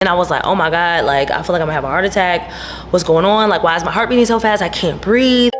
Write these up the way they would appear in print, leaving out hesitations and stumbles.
And I was like, oh my God, like, I feel like I'm gonna have a heart attack. What's going on? Like, why is my heart beating so fast? I can't breathe.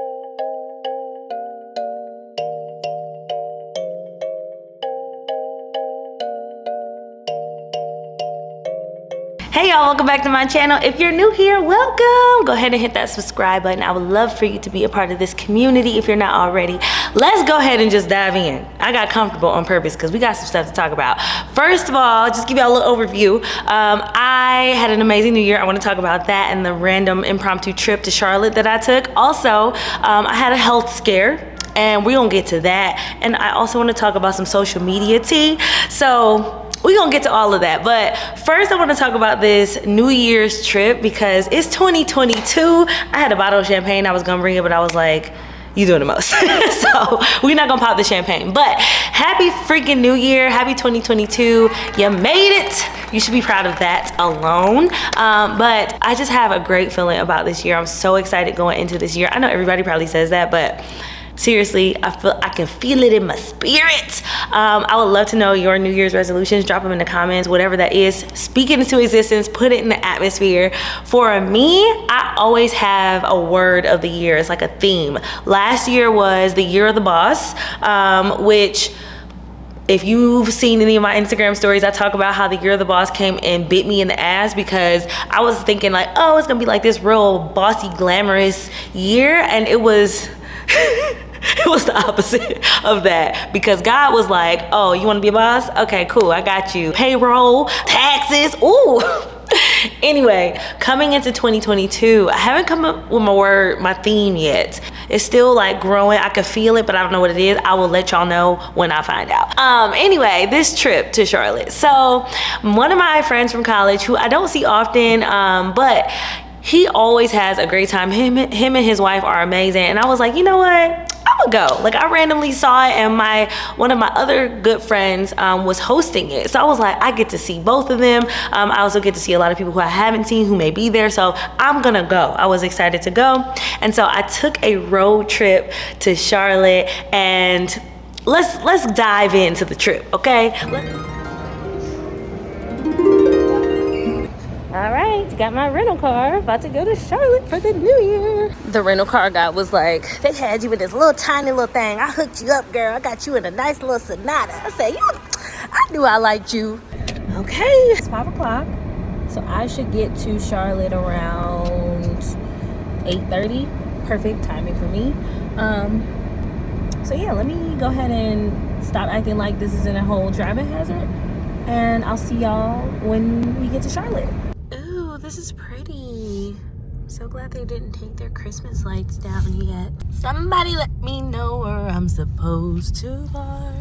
Hey y'all, welcome back to my channel. If you're new here, welcome. Go ahead and hit that subscribe button. I would love for you to be a part of this community if you're not already. Let's go ahead and just dive in. I got comfortable on purpose because we got some stuff to talk about. First of all, just give y'all a little overview. I had an amazing new year. I want to talk about that and the random impromptu trip to Charlotte that I took. Also, I had a health scare, and we're gonna get to that. And I also want to talk about some social media tea. So we're gonna get to all of that, but first I want to talk about this New Year's trip because it's 2022. I had a bottle of champagne. I was gonna bring it, but I was like, you doing the most. So we're not gonna pop the champagne, but happy freaking New Year. Happy 2022. You made it. You should be proud of that alone. But I just have a great feeling about this year. I'm so excited going into this year. I know everybody probably says that, but seriously, I can feel it in my spirit. I would love to know your New Year's resolutions. Drop them in the comments, whatever that is. Speak it into existence, put it in the atmosphere. For me, I always have a word of the year. It's like a theme. Last year was the year of the boss, which, if you've seen any of my Instagram stories, I talk about how the year of the boss came and bit me in the ass because I was thinking like, oh, it's gonna be like this real bossy, glamorous year, and it was it was the opposite of that because God was like, oh, you want to be a boss? Okay, cool, I got you. Payroll, taxes, ooh. Anyway, coming into 2022, I haven't come up with my theme yet. It's still like growing. I can feel it, but I don't know what it is. I will let y'all know when I find out. Anyway, this trip to Charlotte. So one of my friends from college who I don't see often, but he always has a great time. Him and his wife are amazing. And I was like, you know what? I'm gonna go. Like, I randomly saw it, and one of my other good friends was hosting it. So I was like, I get to see both of them. I also get to see a lot of people who I haven't seen who may be there. So I'm gonna go. I was excited to go. And so I took a road trip to Charlotte, and let's dive into the trip, okay? All right, got my rental car, about to go to Charlotte for the new year. The rental car guy was like, they had you in this little tiny little thing. I hooked you up, girl. I got you in a nice little Sonata. I said, I knew I liked you. Okay, it's 5 o'clock, so I should get to Charlotte around 8:30. Perfect timing for me. So yeah, let me go ahead and stop acting like this isn't a whole driving hazard, and I'll see y'all when we get to Charlotte. This is pretty. I'm so glad they didn't take their Christmas lights down yet. Somebody let me know where I'm supposed to park.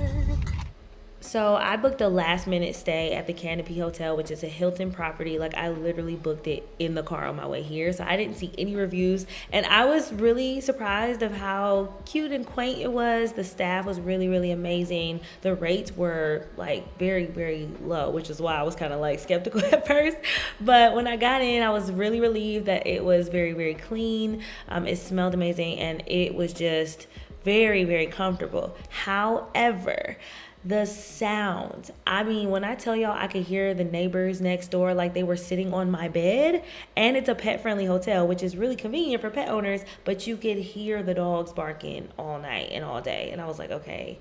So I booked a last minute stay at the Canopy Hotel, which is a Hilton property. Like, I literally booked it in the car on my way here. So I didn't see any reviews. And I was really surprised of how cute and quaint it was. The staff was really, really amazing. The rates were like very, very low, which is why I was kind of like skeptical at first. But when I got in, I was really relieved that it was very, very clean. It smelled amazing, and it was just very, very comfortable. However, the sound, I mean, when I tell y'all I could hear the neighbors next door like they were sitting on my bed, and it's a pet-friendly hotel, which is really convenient for pet owners, but you could hear the dogs barking all night and all day. And I was like, okay,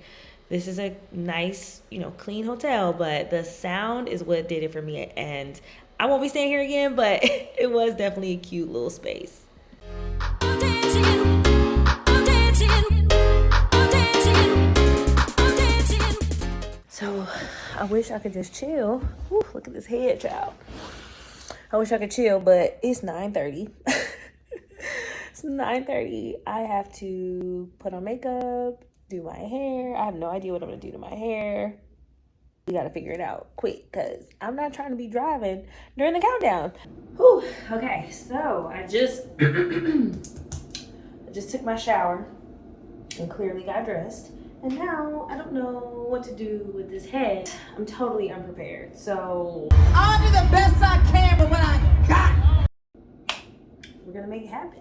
this is a nice, clean hotel, but the sound is what did it for me. And I won't be staying here again, but it was definitely a cute little space. So I wish I could just chill. Whew, look at this head, child. I wish I could chill, but it's 9:30. It's 9:30. I have to put on makeup, do my hair. I have no idea what I'm gonna do to my hair. We gotta figure it out quick because I'm not trying to be driving during the countdown. Whew. Okay, so I just took my shower and clearly got dressed. And now I don't know what to do with this head. I'm totally unprepared. So I'll do the best I can with what I got. We're gonna make it happen.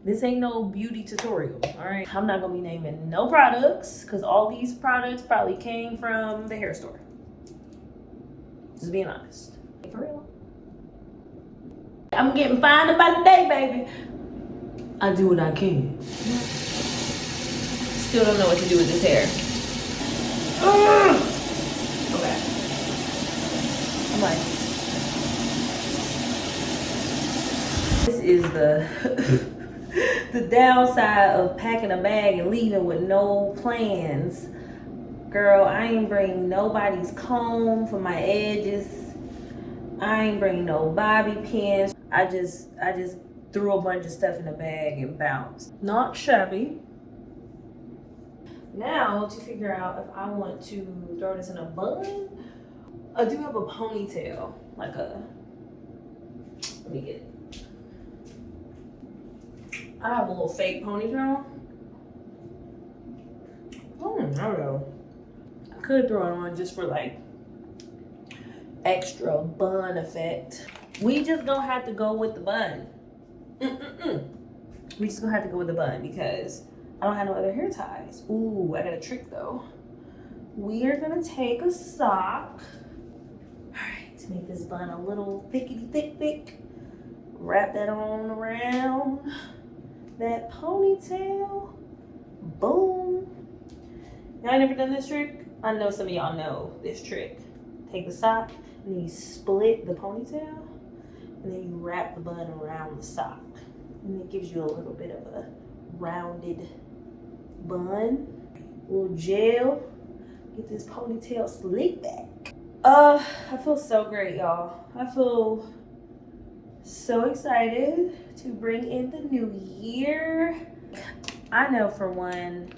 This ain't no beauty tutorial, all right? I'm not gonna be naming no products because all these products probably came from the hair store. Just being honest. For real. I'm getting fine by the day, baby. I do what I can. Still don't know what to do with this hair. Okay. I'm like, this is the the downside of packing a bag and leaving with no plans. Girl, I ain't bring nobody's comb for my edges. I ain't bring no bobby pins. I just threw a bunch of stuff in a bag and bounced. Not shabby. Now to figure out if I want to throw this in a bun. I do have a ponytail, like a, let me get it. I have a little fake ponytail. I don't know. I could throw it on just for like extra bun effect. We just gonna have to go with the bun. We just gonna have to go with the bun because I don't have no other hair ties. Ooh, I got a trick though. We are gonna take a sock. All right, to make this bun a little thickety thick. Wrap that on around that ponytail. Boom. Y'all never done this trick? I know some of y'all know this trick. Take the sock and then you split the ponytail and then you wrap the bun around the sock. And it gives you a little bit of a rounded bun. A little gel. Get this ponytail slick back. I feel so great, y'all. I feel so excited to bring in the new year. I know for 1,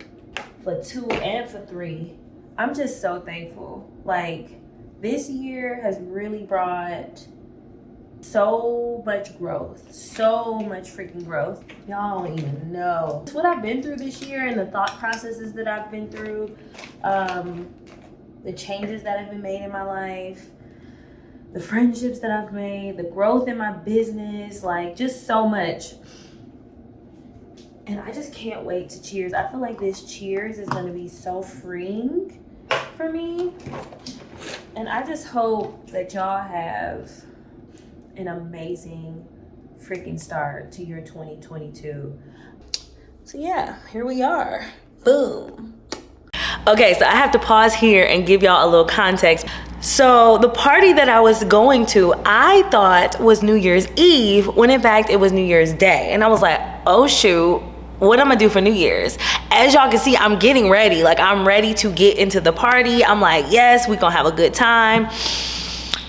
for 2, and for 3, I'm just so thankful. Like, this year has really brought so much growth, so much freaking growth. Y'all don't even know. It's what I've been through this year and the thought processes that I've been through, the changes that have been made in my life, the friendships that I've made, the growth in my business, like just so much. And I just can't wait to cheers. I feel like this cheers is gonna be so freeing for me. And I just hope that y'all have an amazing freaking start to your 2022. So yeah, here we are. Boom. Okay, so I have to pause here and give y'all a little context. So the party that I was going to, I thought was New Year's Eve, when in fact it was New Year's Day. And I was like, oh shoot, what I'm gonna do for New Year's? As y'all can see, I'm getting ready. Like, I'm ready to get into the party. I'm like, yes, we gonna have a good time.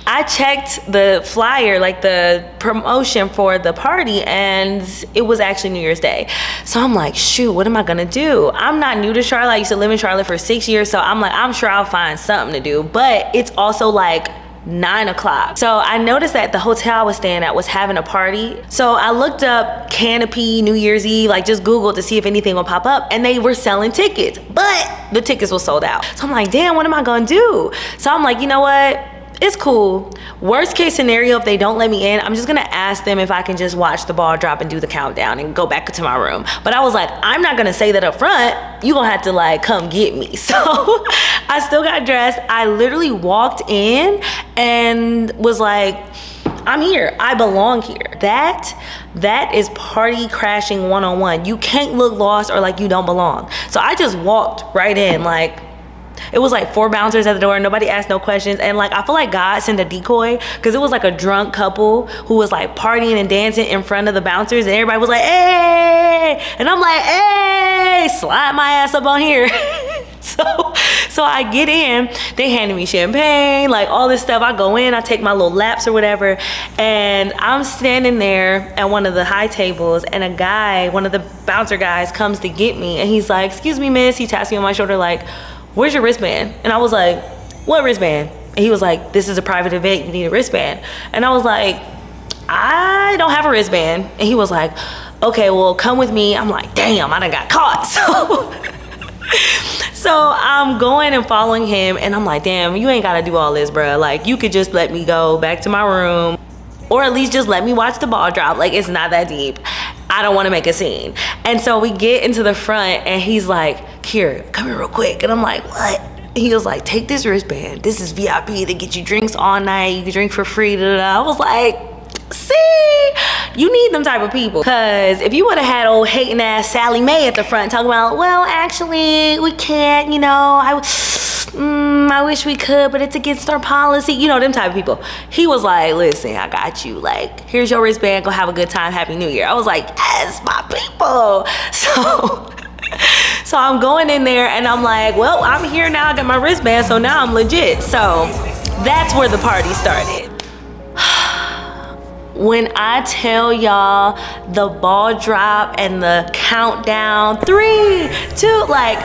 I checked the flyer, like the promotion for the party, and it was actually New Year's Day. So I'm like, shoot, what am I gonna do? I'm not new to Charlotte. I used to live in Charlotte for 6 years. So I'm like, I'm sure I'll find something to do. But it's also like 9 o'clock. So I noticed that the hotel I was staying at was having a party. So I looked up Canopy New Year's Eve, like just Googled to see if anything would pop up, and they were selling tickets, but the tickets were sold out. So I'm like, damn, what am I gonna do? So I'm like, you know what? It's cool. Worst case scenario, if they don't let me in, I'm just gonna ask them if I can just watch the ball drop and do the countdown and go back to my room. But I was like, I'm not gonna say that up front. You gonna have to like come get me. So I still got dressed. I literally walked in and was like, I'm here. I belong here. That is party crashing 101. You can't look lost or like you don't belong. So I just walked right in, like, it was like 4 bouncers at the door. Nobody asked no questions. And like, I feel like God sent a decoy, because it was like a drunk couple who was like partying and dancing in front of the bouncers. And everybody was like, hey. And I'm like, hey, slide my ass up on here. So I get in, they handed me champagne, like all this stuff. I go in, I take my little laps or whatever. And I'm standing there at one of the high tables, and a guy, one of the bouncer guys, comes to get me. And he's like, excuse me, miss. He taps me on my shoulder like, where's your wristband? And I was like, what wristband? And he was like, this is a private event, you need a wristband. And I was like, I don't have a wristband. And he was like, okay, well, come with me. I'm like, damn, I done got caught. So I'm going and following him, and I'm like, damn, you ain't gotta do all this, bro. Like, you could just let me go back to my room, or at least just let me watch the ball drop. Like, it's not that deep. I don't want to make a scene. And so we get into the front, and he's like, Kira, come here real quick. And I'm like, what? He was like, take this wristband. This is VIP. They get you drinks all night. You can drink for free. Da, da, da. I was like, See, you need them type of people. Because if you would have had old hating ass Sally Mae at the front talking about, well, actually, we can't, you know, I wish we could, but it's against our policy. You know, them type of people. He was like, listen, I got you. Like, here's your wristband. Go have a good time. Happy New Year. I was like, yes, my people. So I'm going in there and I'm like, well, I'm here now. I got my wristband, so now I'm legit. So that's where the party started. When I tell y'all the ball drop and the countdown, 3, 2, like,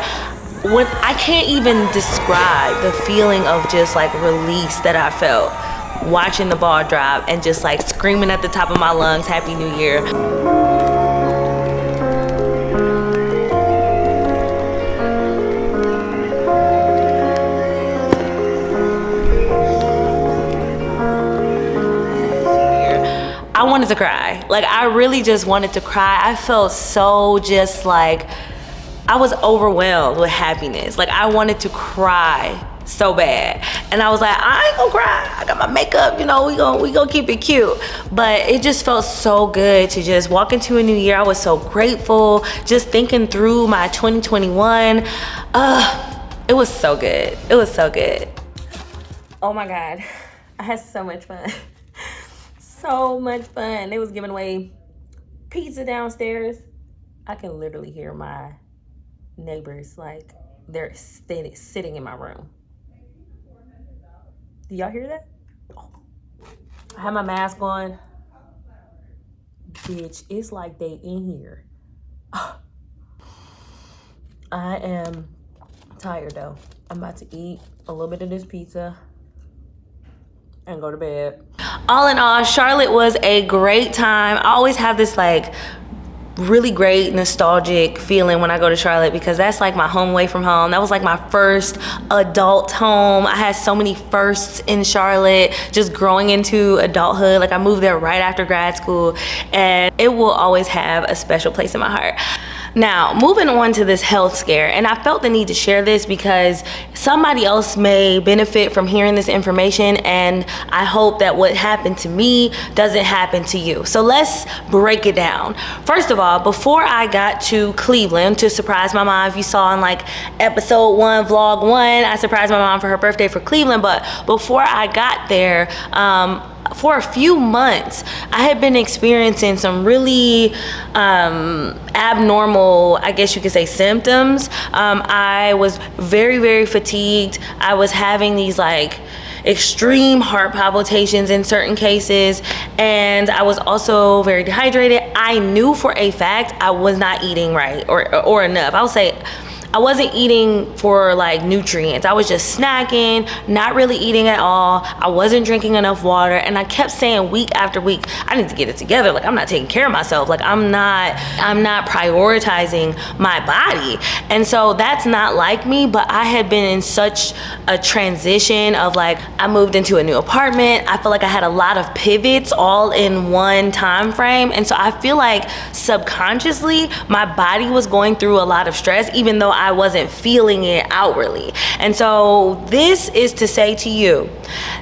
when I can't even describe the feeling of just like release that I felt watching the ball drop and just like screaming at the top of my lungs, Happy New Year. I wanted to cry. Like, I really just wanted to cry. I felt so just like, I was overwhelmed with happiness. Like, I wanted to cry so bad. And I was like, I ain't gonna cry. I got my makeup, you know, we gonna keep it cute. But it just felt so good to just walk into a new year. I was so grateful, just thinking through my 2021. It was so good. It was so good. Oh my God, I had so much fun. So much fun. They was giving away pizza downstairs. I can literally hear my neighbors, like, they're sitting in my room. Do y'all hear that? Oh. I have my mask on. Bitch, it's like they in here. I am tired though. I'm about to eat a little bit of this pizza and go to bed. All in all, Charlotte was a great time. I always have this like really great nostalgic feeling when I go to Charlotte because that's like my home away from home. That was like my first adult home. I had so many firsts in Charlotte just growing into adulthood. Like, I moved there right after grad school and it will always have a special place in my heart. Now, moving on to this health scare, and I felt the need to share this because somebody else may benefit from hearing this information, and I hope that what happened to me doesn't happen to you. So let's break it down. First of all, before I got to Cleveland to surprise my mom, if you saw in like episode 1, vlog 1, I surprised my mom for her birthday for Cleveland, but before I got there, for a few months, I had been experiencing some really abnormal, I guess you could say, symptoms. I was very, very fatigued. I was having these like extreme heart palpitations in certain cases, and I was also very dehydrated. I knew for a fact I was not eating right or enough. I would say I wasn't eating for like nutrients. I was just snacking, not really eating at all. I wasn't drinking enough water, and I kept saying week after week, I need to get it together. Like, I'm not taking care of myself. Like, I'm not prioritizing my body. And so that's not like me, but I had been in such a transition of like, I moved into a new apartment. I feel like I had a lot of pivots all in one time frame. And so I feel like subconsciously my body was going through a lot of stress, even though I wasn't feeling it outwardly. And so this is to say to you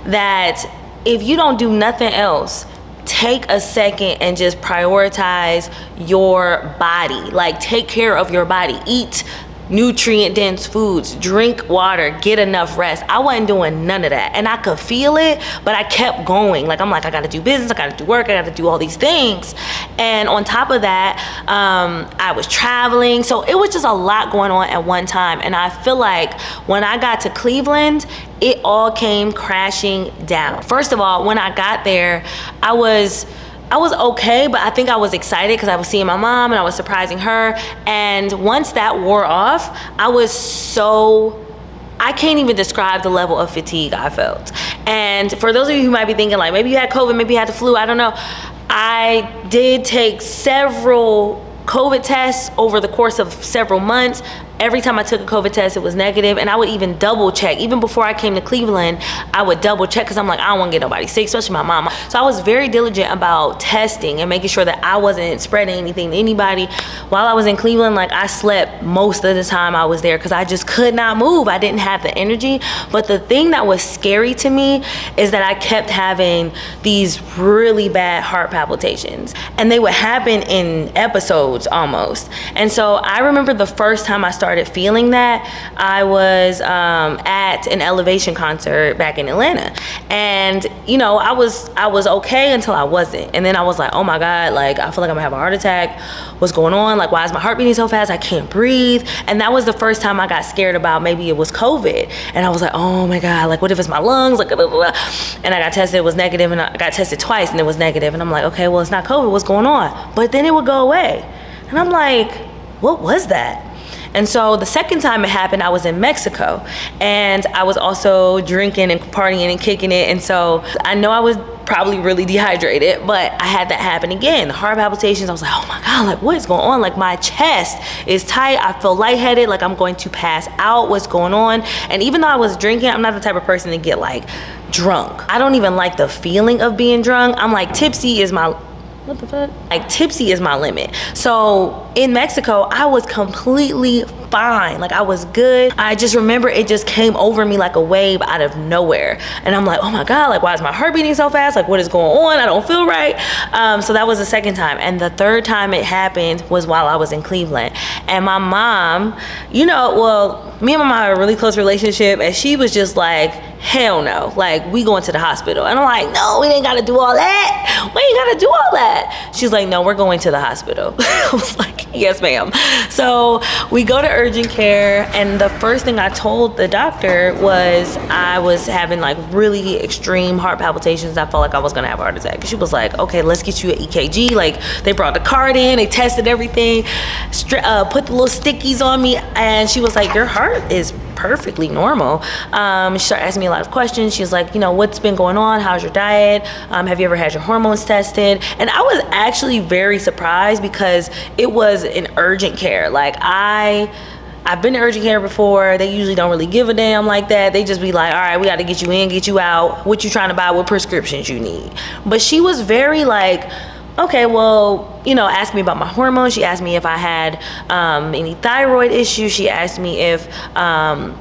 that if you don't do nothing else, take a second and just prioritize your body. Like, take care of your body. Eat nutrient dense foods, drink water, get enough rest. I wasn't doing none of that, and I could feel it, but I kept going. Like, I'm like, I gotta do business, I gotta do work, I gotta do all these things. And on top of that, I was traveling, so it was just a lot going on at one time. And I feel like when I got to Cleveland, it all came crashing down. First of all, when I got there, I was okay, but I think I was excited because I was seeing my mom and I was surprising her. And once that wore off, I can't even describe the level of fatigue I felt. And for those of you who might be thinking like, maybe you had COVID, maybe you had the flu, I don't know. I did take several COVID tests over the course of several months. every time I took a COVID test, it was negative, and I would even double check. Even before I came to Cleveland, I would double check because I'm like, I don't want to get nobody sick, especially my mom. So I was very diligent about testing and making sure that I wasn't spreading anything to anybody. While I was in Cleveland, like, I slept most of the time I was there because I just could not move. I didn't have the energy. But the thing that was scary to me is that I kept having these really bad heart palpitations, and they would happen in episodes almost. And so I remember the first time I started feeling that, I was at an Elevation concert back in Atlanta, and you know, I was okay until I wasn't. And then I was like, oh my God, like, I feel like I'm gonna have a heart attack. What's going on? Like, why is my heart beating so fast? I can't breathe. And that was the first time I got scared about maybe it was COVID. And I was like, oh my God, like, what if it's my lungs? Like, blah, blah, blah. And I got tested, it was negative, and I got tested twice and it was negative. And I'm like, okay, well, it's not COVID, what's going on? But then it would go away. And I'm like, what was that? And so the second time it happened, I was in Mexico, and I was also drinking and partying and kicking it. And so I know I was probably really dehydrated, but I had that happen again. The heart palpitations, I was like, oh my God, like, what is going on? Like, my chest is tight. I feel lightheaded, like I'm going to pass out. What's going on? And even though I was drinking, I'm not the type of person to get like drunk. I don't even like the feeling of being drunk. I'm like, tipsy is my, what the fuck? Like, tipsy is my limit. So in Mexico, I was completely fine. Like, I was good. I just remember it just came over me like a wave out of nowhere. And I'm like, oh my God, like, why is my heart beating so fast? Like, what is going on? I don't feel right. So that was the second time. And the third time it happened was while I was in Cleveland. And my mom, you know, well, me and my mom have a really close relationship, and she was just like, hell no, like, we going to the hospital. And I'm like, no, we ain't gotta do all that. We ain't gotta do all that. She's like, no, we're going to the hospital. I was like, yes, ma'am. So we go to urgent care, and the first thing I told the doctor was I was having like really extreme heart palpitations. I felt like I was gonna have a heart attack. She was like, okay, let's get you an EKG. Like, they brought the card in, they tested everything, put the little stickies on me, and she was like, your heart is perfectly normal. She started asking me a lot of questions. She was like, you know, what's been going on? How's your diet? Have you ever had your hormones tested? And I was actually very surprised because it was an urgent care. Like, I've been to urgent care before. They usually don't really give a damn like that. They just be like, all right, we got to get you in, get you out. What you trying to buy? What prescriptions you need? But she was very like, okay, well, you know, asked me about my hormones. She asked me if I had any thyroid issues. She asked me if,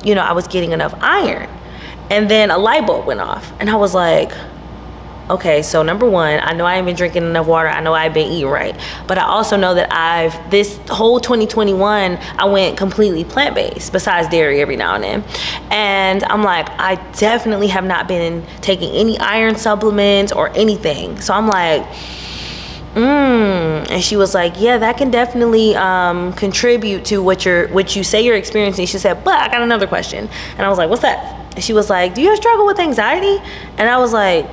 you know, I was getting enough iron. And then a light bulb went off. And I was like, okay, so number one, I know I ain't been drinking enough water. I know I've been eating right. But I also know that this whole 2021, I went completely plant-based, besides dairy every now and then. And I'm like, I definitely have not been taking any iron supplements or anything. So I'm like, and she was like, yeah, that can definitely contribute to what you say you're experiencing. She said, but I got another question. And I was like, what's that? And she was like, do you struggle with anxiety? And I was like,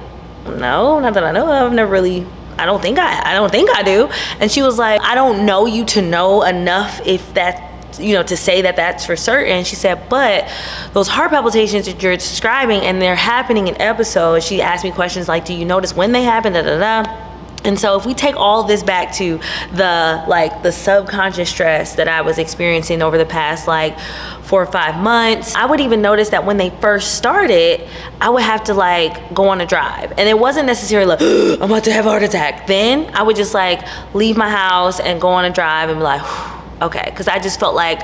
no, not that I know of. Never really, I don't think I do. And she was like, I don't know you to know enough if that, you know, to say that that's for certain. She said, but those heart palpitations that you're describing, and they're happening in episodes. She asked me questions like, do you notice when they happen, da da da. And so if we take all this back to the subconscious stress that I was experiencing over the past like 4 or 5 months, I would even notice that when they first started, I would have to like go on a drive. And it wasn't necessarily like, I'm about to have a heart attack. Then I would just like leave my house and go on a drive and be like, okay. Because I just felt like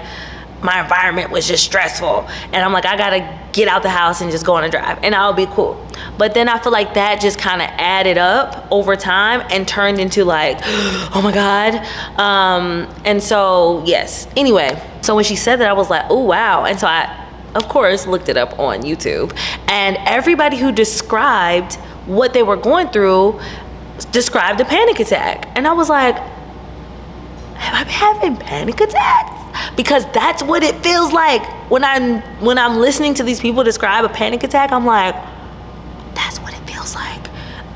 my environment was just stressful. And I'm like, I gotta get out the house and just go on a drive and I'll be cool. But then I feel like that just kind of added up over time and turned into like, oh my God. And so, yes. Anyway, so when she said that, I was like, oh, wow. And so I, of course, looked it up on YouTube. And everybody who described what they were going through described a panic attack. And I was like, have I been having panic attacks? Because that's what it feels like when I'm listening to these people describe a panic attack. I'm like, that's what it feels like.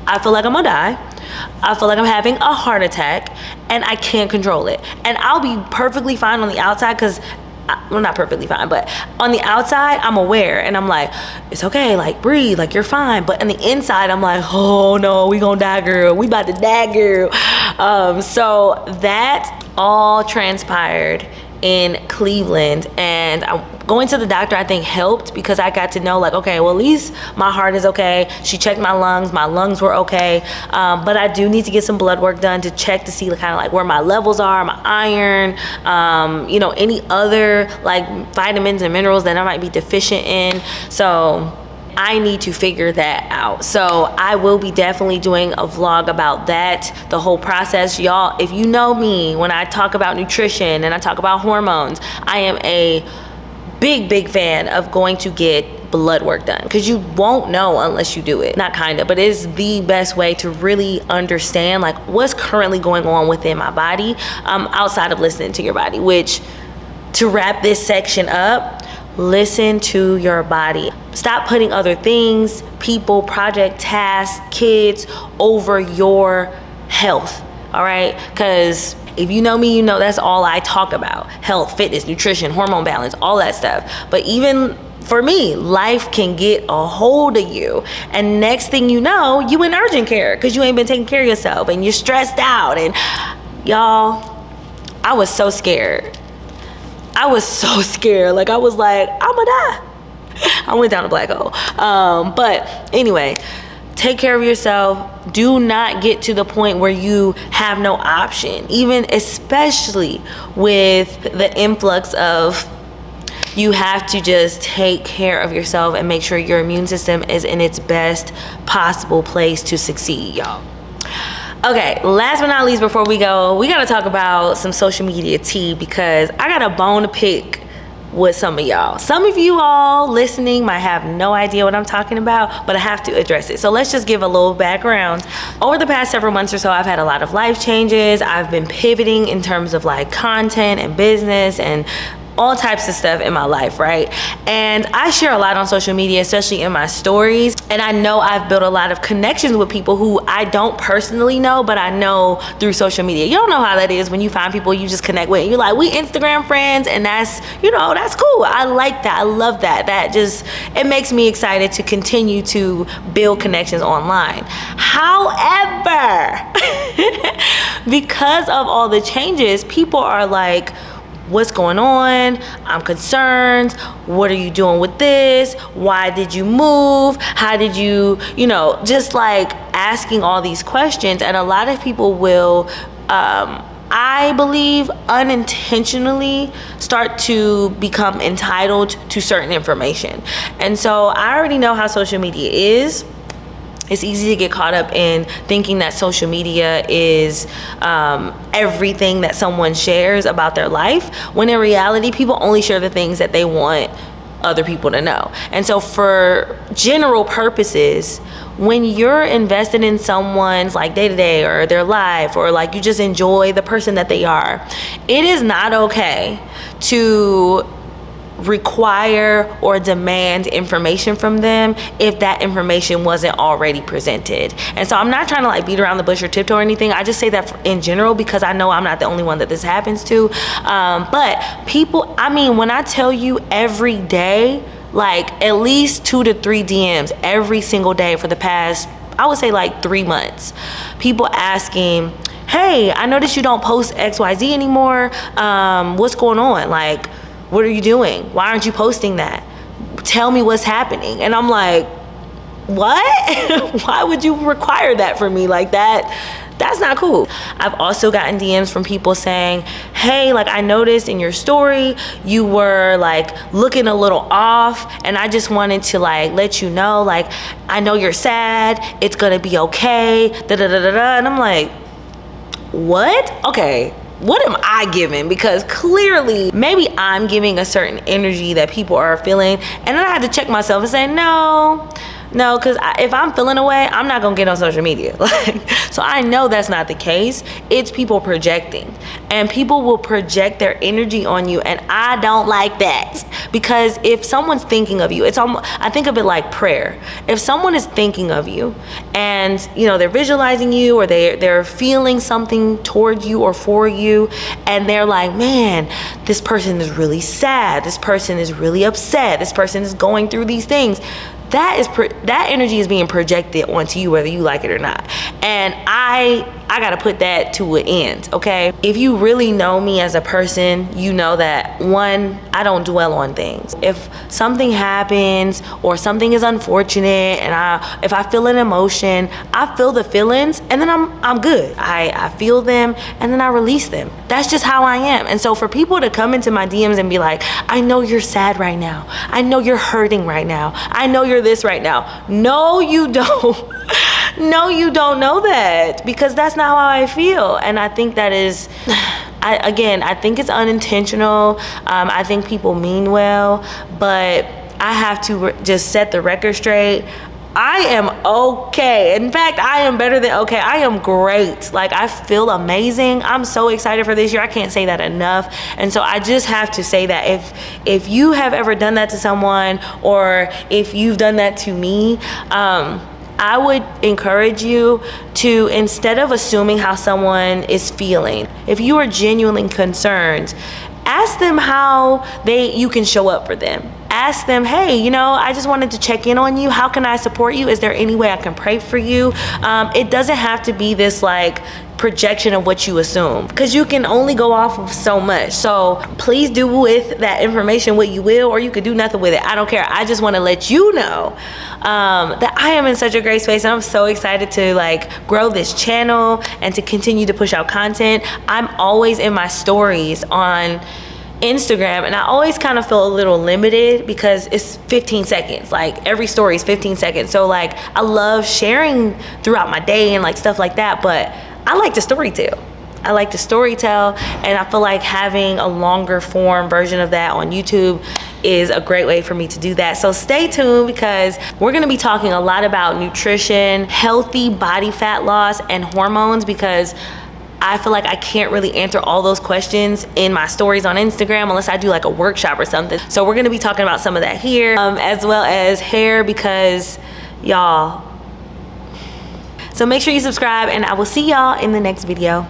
I feel like I'm gonna die. I feel like I'm having a heart attack and I can't control it. And I'll be perfectly fine on the outside because, well, not perfectly fine, but on the outside, I'm aware and I'm like, it's okay, like breathe, like you're fine. But on the inside, I'm like, oh no, we gonna die, girl. We about to die, girl. So that all transpired in Cleveland, and going to the doctor I think helped because I got to know like, okay, well at least my heart is okay. She checked my lungs were okay, but I do need to get some blood work done to check to see kind of like where my levels are, my iron, any other like vitamins and minerals that I might be deficient in. So I need to figure that out. So I will be definitely doing a vlog about that, the whole process. Y'all, if you know me, when I talk about nutrition and I talk about hormones, I am a big fan of going to get blood work done, because you won't know unless you do it. Not kinda, but it is the best way to really understand like what's currently going on within my body, outside of listening to your body. Which, to wrap this section up, listen to your body. Stop putting other things, people, project, tasks, kids over your health, all right? Because if you know me, you know that's all I talk about. Health, fitness, nutrition, hormone balance, all that stuff. But even for me, life can get a hold of you, and next thing you know, you in urgent care because you ain't been taking care of yourself and you're stressed out. And y'all, I was so scared. Like I was like, I'ma die. I went down a black hole. But anyway, take care of yourself. Do not get to the point where you have no option, even especially with the influx of you have to just take care of yourself and make sure your immune system is in its best possible place to succeed, y'all. Okay, last but not least, before we go, we gotta talk about some social media tea, because I got a bone to pick with some of y'all. Some of you all listening might have no idea what I'm talking about, but I have to address it. So let's just give a little background. Over the past several months or so, I've had a lot of life changes. I've been pivoting in terms of like content and business and all types of stuff in my life, right? And I share a lot on social media, especially in my stories. And I know I've built a lot of connections with people who I don't personally know, but I know through social media. You don't know how that is when you find people you just connect with and you're like, we Instagram friends, and that's, that's cool. I like that. I love that. It makes me excited to continue to build connections online. However, because of all the changes, people are like, what's going on? I'm concerned. What are you doing with this? Why did you move? How did you, just like asking all these questions. And a lot of people will, I believe, unintentionally start to become entitled to certain information. And so I already know how social media is. It's easy to get caught up in thinking that social media is everything that someone shares about their life, when in reality, people only share the things that they want other people to know. And so for general purposes, when you're invested in someone's like day-to-day or their life, or like you just enjoy the person that they are, it is not okay to require or demand information from them if that information wasn't already presented. And so I'm not trying to like beat around the bush or tiptoe or anything. I just say that in general because I know I'm not the only one that this happens to. But people, when I tell you every day, like at least 2 to 3 DMs every single day for the past, I would say like 3 months, people asking, hey, I noticed you don't post XYZ anymore. What's going on? Like, what are you doing? Why aren't you posting that? Tell me what's happening. And I'm like, what? Why would you require that from me like that? That's not cool. I've also gotten DMs from people saying, hey, like I noticed in your story, you were like looking a little off, and I just wanted to like let you know, like, I know you're sad, it's gonna be okay, da-da-da-da-da. And I'm like, what? Okay. What am I giving? Because clearly maybe I'm giving a certain energy that people are feeling, and then I had to check myself and say, no, because if I'm feeling away, I'm not gonna get on social media. So I know that's not the case. It's people projecting, and people will project their energy on you, and I don't like that. Because if someone's thinking of you, I think of it like prayer. If someone is thinking of you and they're visualizing you, or they're feeling something toward you or for you, and they're like, man, this person is really sad, this person is really upset, this person is going through these things, that energy is being projected onto you whether you like it or not. And I gotta put that to an end, okay? If you really know me as a person, you know that, one, I don't dwell on things. If something happens or something is unfortunate and if I feel an emotion, I feel the feelings and then I'm good. I feel them and then I release them. That's just how I am. And so for people to come into my DMs and be like, I know you're sad right now. I know you're hurting right now. I know you're this right now. No, you don't. No, you don't know that, because that's not how I feel. And I think that is, I think it's unintentional. I think people mean well, but I have to just set the record straight. I am okay. In fact, I am better than okay. I am great. Like, I feel amazing. I'm so excited for this year. I can't say that enough. And so I just have to say that if you have ever done that to someone, or if you've done that to me, I would encourage you to, instead of assuming how someone is feeling, if you are genuinely concerned, ask them how you can show up for them. Ask them, hey, I just wanted to check in on you. How can I support you? Is there any way I can pray for you? It doesn't have to be this like projection of what you assume, because you can only go off of so much. So please do with that information what you will, or you could do nothing with it. I don't care. I just want to let you know that I am in such a great space, and I'm so excited to like grow this channel and to continue to push out content. I'm always in my stories on Instagram, and I always kind of feel a little limited because it's 15 seconds. Like, every story is 15 seconds. So like, I love sharing throughout my day and like stuff like that, but I like to storytell. And I feel like having a longer form version of that on YouTube is a great way for me to do that. So stay tuned, because we're gonna be talking a lot about nutrition, healthy body fat loss, and hormones, because I feel like I can't really answer all those questions in my stories on Instagram unless I do like a workshop or something. So we're gonna be talking about some of that here, as well as hair, because y'all. So make sure you subscribe, and I will see y'all in the next video.